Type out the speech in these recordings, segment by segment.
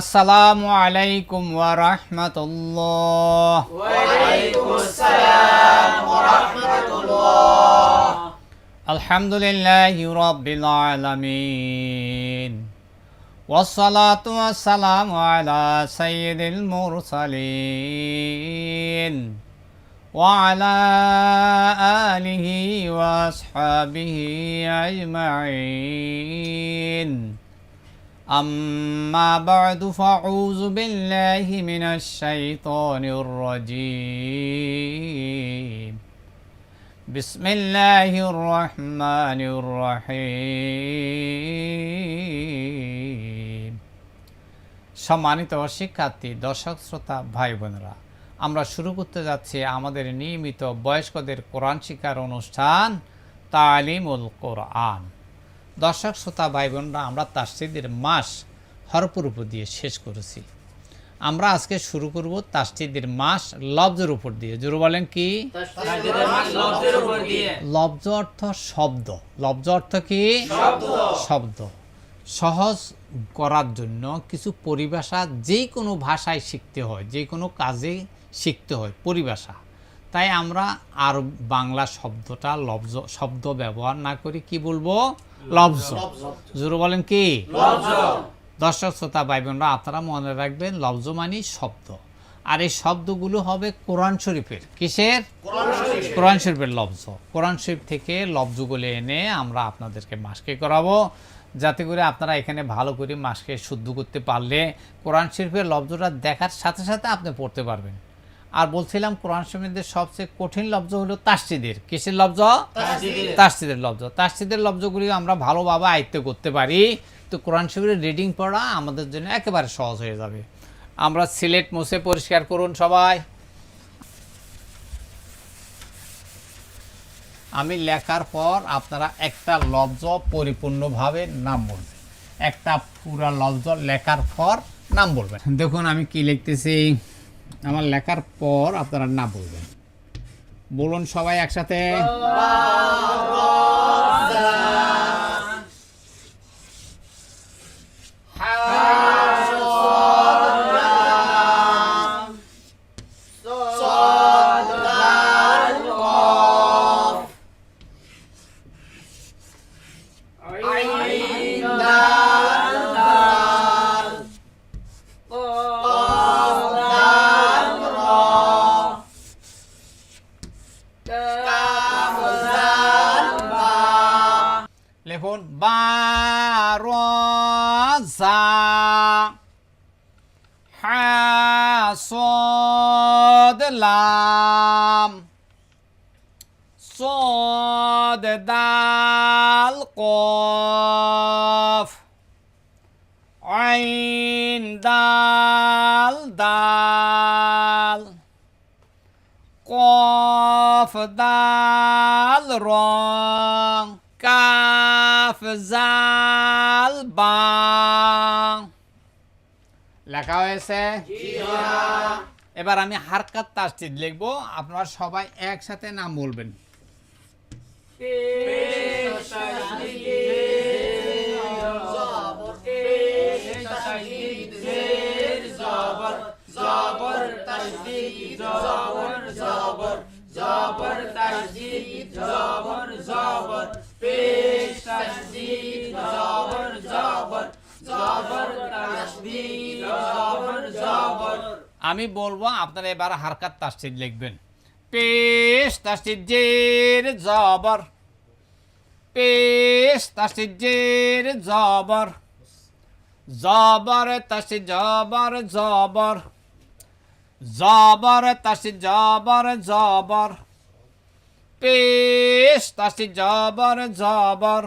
আসসালামু আলাইকুম ওয়া রাহমাতুল্লাহ। ওয়া আলাইকুমুস সালাম ওয়া রাহমাতুল্লাহ। আলহামদুলিল্লাহি রাব্বিল আলামিন ওয়াসসালাতু ওয়াসসালামু আলা সাইয়্যিদিল মুরসালিন ওয়া আলা আলিহি ওয়া আসহাবিহি আজমাইন। أما بعد فأعوذ بالله من الشيطان الرجيم بسم الله الرحمن الرحيم। সম্মানিত শিক্ষার্থী, দর্শক শ্রোতা, ভাই বোনেরা, আমরা শুরু করতে যাচ্ছি আমাদের নিয়মিত বয়স্কদের কোরআন শিক্ষার অনুষ্ঠান তালিমুল কোরআন। দর্শক শ্রোতা, ভাই বোনরা, আমরা তাসদীদের মাস হরফের উপর দিয়ে শেষ করেছি। আমরা আজকে শুরু করব তাসদীদের মাস লফজের উপর দিয়ে। জোরে বলেন কি? তাসদীদের মাস লফজের উপর দিয়ে। লফজ অর্থ শব্দ। লফজ অর্থ কি? শব্দ। সহজ করার জন্য কিছু পরিভাষা যে কোনো ভাষায় শিখতে হয়, যে কোনো কাজে শিখতে হয় পরিভাষা। তাই আমরা আর বাংলা শব্দটা লফজ শব্দ ব্যবহার না করি, কি বলবো? লফজ। জোরে বলেন কি? লফজ। দর্শক শ্রোতা, ভাই বোনরা, আপনারা মনে রাখবেন লফজ মানে শব্দ। আর এই শব্দগুলো হবে কোরআন শরীফের। কিসের? কোরআন শরীফের লফজ। কোরআন শরীফ থেকে লফজগুলো এনে আমরা আপনাদেরকে মাসকে করাবো, যাতে করে আপনারা এখানে ভালো করে মাসকে শুদ্ধ করতে পারলে কোরআন শরীফের লফজটা দেখার সাথে সাথে আপনি পড়তে পারবেন। আর বলছিলাম কোরআন শরীফের সবচেয়ে কঠিন লফজ হলো তাসদীদের। কিসের লফজ? তাসদীদের লফজ। তাসদীদের লফজগুলি আমরা ভালোভাবে আয়ত্ত করতে পারি, তো কোরআন শরীফের রিডিং পড়া আমাদের জন্য একেবারে সহজ হয়ে যাবে। আমরা সিলেট মুছে পরিষ্কার করুন সবাই। আমি লেখার পর আপনারা একটা লফজ পরিপূর্ণভাবে নাম বলবেন। একটা পুরা লফজ লেখার পর নাম বলবেন। দেখুন আমি কি লিখতেছি। আমার লেখার পর আপনারা নাম বলবেন। বলুন সবাই একসাথে। লিখুন বারজা হাসদ লাম صاد دال قاف عين دال دال قاف دال را কাফ জাল বা। লেখা হয়েছে? এবার আমি হারকাত তাসদীদ লিখবো, আপনারা সবাই একসাথে নাম বলবেন। আমি বলবো, আপনারা এবার হারকাত তাসদীদ লিখবেন। পেশ তাসদীদ জের জবর, পেশ তাসদীদ জের জবর, জবর তাসদীদ জবর জবর, জবর তাসদীদ জবর জবর, পেশ তাসদীদ জবর জবর,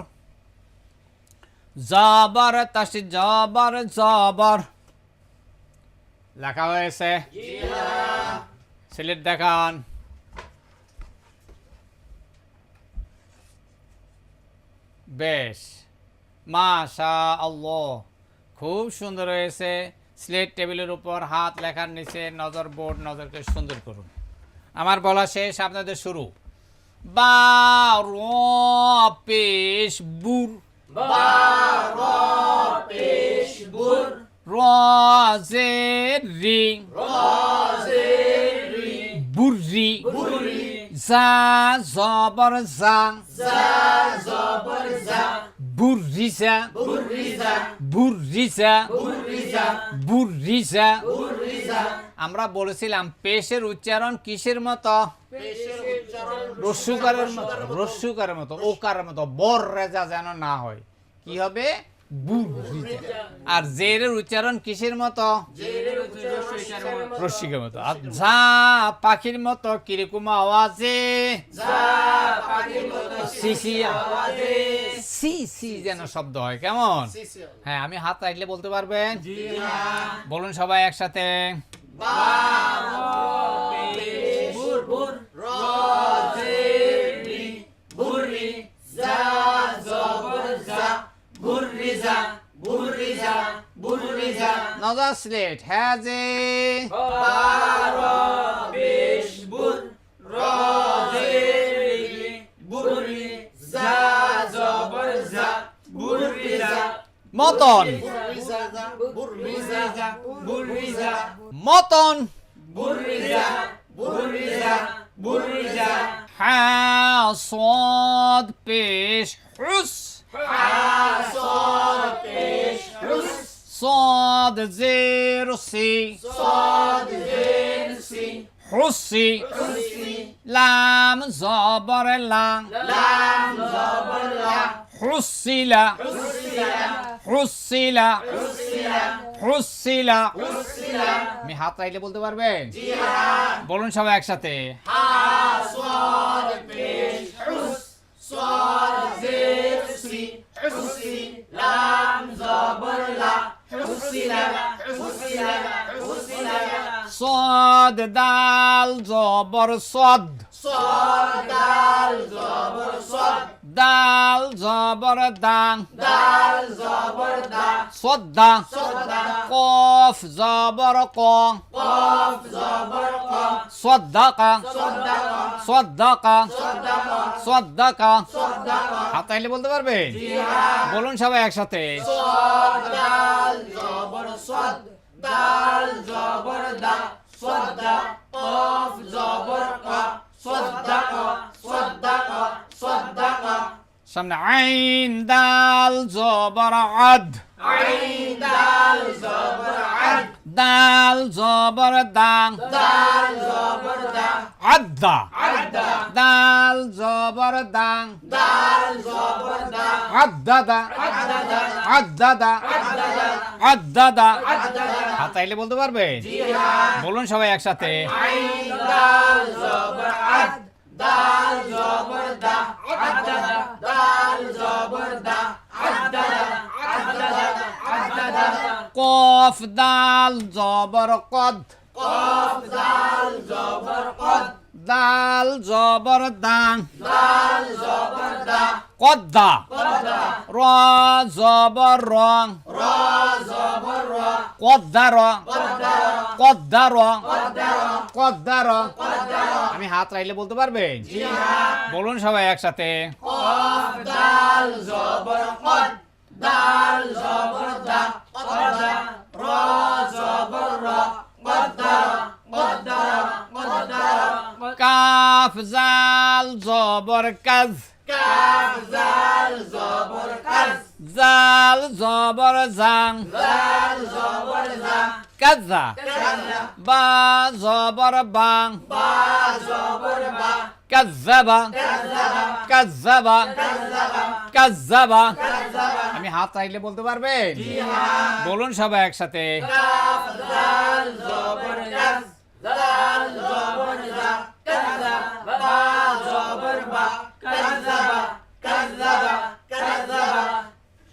জবর তাসদীদ জবর জবর। লেখা হয়েছে? সিলেট দেখান। বেশ, মাশাআল্লাহ, খুব সুন্দর হয়েছে। স্লেট টেবিলের উপর, হাত লেখার নিচে, নজর বোর্ড, নজরকে সুন্দর করুন। আমার বলা শেষ, আপনাদের শুরু। বা র পেশ বুর, বা র পেশ বুর, রজেরি বুরি জা জবর জা বুরিজা বুরিজা বুরিজা আমরা বলেছিলাম পেশের উচ্চারণ কিসের মতো রস্যুকারের মতো রস্যুকারের মতো ওকারের মতো বর রেজা যেন না হয় কি হবে বুরিজা আর জেরের উচ্চারণ কিসের মতো রস্যিকের মতো আর ঝা পাখির মতো কিরকম আওয়াজে সিসি সি সি যেন শব্দ হয় কেমন হ্যাঁ আমি হাত রাখলে বলতে পারবেন বলুন সবাই একসাথে Another slate has a মতন মতন হাসদ পেশ হুস صاد زير سي حسي لام زبر لا حسلا حسلا حسلا আমি হাত রাইলে বলতে পারবেন বলুন সবাই একসাথে صاد دال زبر صد دال زبر دان صد قاف زبر قا صدق صدق صدق হাত তাইলে বলতে পারবেন বলুন সবাই একসাথে সামনে আইন দাল জবর আদ দাল জবর দাং আদ্দা দাল জবর দাং আদ্দাদা আদ্দাদা আদ্দাদা হাত তাইলে বলতে পারবে বলুন সবাই একসাথে কফ দাল জবর কদ দাল জবর দাং কদ্দা র জবর রং কদ্দার কদ্দার কদ্দার আমি হাত রাইলে বলতে পারবেন বলুন সবাই একসাথে কাফ জাল জবর কাজ জাল জবর জাং কাজা বা জবর বাং কাজ্জাবা কাজ্জাবা কাজ্জাবা আমি হাত চাইলে বলতে পারবেন বলুন সবাই একসাথে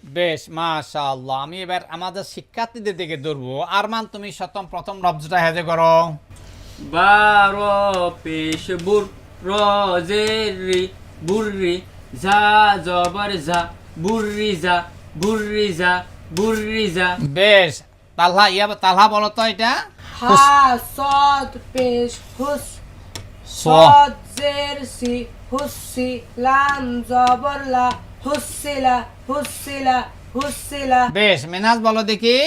বেশ মাশাআল্লাহ। আমি এবার আমাদের শিক্ষার্থীদের দিকে ধরবো। আরমান, তুমি প্রথম লফজটা হেজে করো। বারো পেশ বুর রজেরি বুররি যা জবর যা বুররি যা বুররি যা বুররি যা। বেশ, তালহা তালহা বলো তো এটা। হা সদ পেশ হুস সদ জের সি হুসি লাম জবর লা হুসিলা হুসিলা হুসিলা। বেশ, মেনাজ বলো দেখি।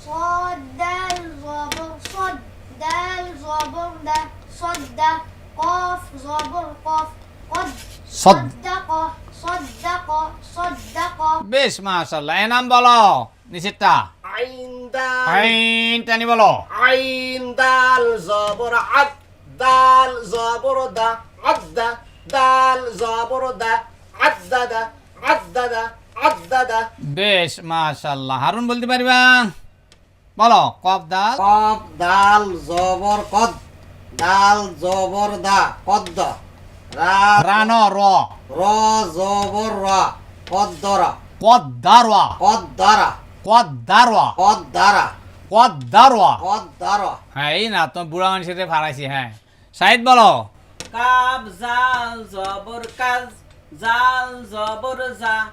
صاد دال زبر صد دال زبر دا صد قاف زبر قاف قد صد- صدق صدق صدق বেশ মাশাআল্লাহ। এ নাম বলো নিচেরটা। আইন দাল আইন টানি বলো। আইন দাল জবর আদ দাল জবর দা আদ্দা দাল জবর দা আদ্দাদা আদ্দাদা আদ্দাদা বেশ মাশাআল্লাহ। হারুন বলতে পারবা? বলো কফ দাল। কফ দাল জবর কদ দাল জবর দা কদ্দ রা রান র র জবর রা কদ্দরা কদ্দারওয়া কদ্দারা কদ্দারওয়া কদ্দারা কদ্দারওয়া। কদ্দারা হ্যাঁ এই না তো বুড়া মানুষের ফারাইছি। হ্যাঁ শাহিদ বলো। কাব জাল জবর কাজ জাল জবর জা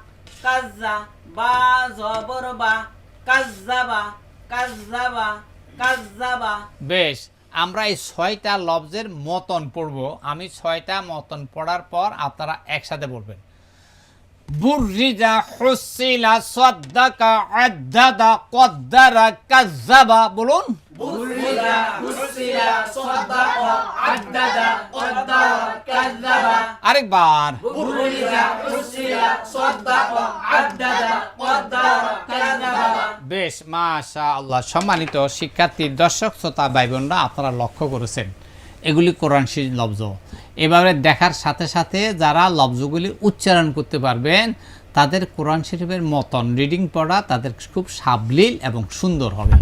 কাজা বা জবর বা কাজাবা কাজাবা কাজাবা। বেশ, আমরা এই 6টা লফজের মতন পড়ব। আমি 6টা মতন পড়ার পর আপনারা একসাথে বলবেন। বুররিজা হুসিলা সাদ্দাকা আদ্দাদা কদ্দারা কাযাবা। বলুন। বুররিজা হুসিলা সাদাকা আদ্দাদা কদ্দারা কাযাবা। আরেকবার। বুররিজা হুসিলা সাদাকা আদ্দাদা কদ্দারা কাযাবা। বেশ মাশাআল্লাহ। সম্মানিত শিক্ষার্থী, দর্শক শ্রোতা ভাই বোনরা, আপনারা লক্ষ্য করেছেন এগুলি কোরআন শরীফ লফজ। এভাবে দেখার সাথে সাথে যারা লফজগুলি উচ্চারণ করতে পারবেন তাদের কোরআন শরীফের মতন রিডিং পড়া তাদের খুব সাবলীল এবং সুন্দর হবে।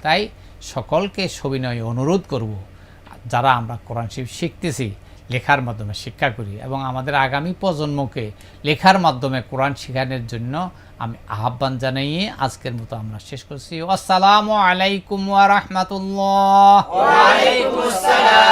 তাই সকলকে সবিনয়ে অনুরোধ করব, যারা আমরা কোরআন শরীফ শিখতেছি লেখার মাধ্যমে শিক্ষা করি এবং আমাদের আগামী প্রজন্মকে লেখার মাধ্যমে কোরআন শেখানোর জন্য আমি আহ্বান জানিয়ে আজকের মতো আমরা শেষ করছি। আসসালামু আলাইকুম ওয়া রাহমাতুল্লাহ। ওয়া আলাইকুম আসসালাম।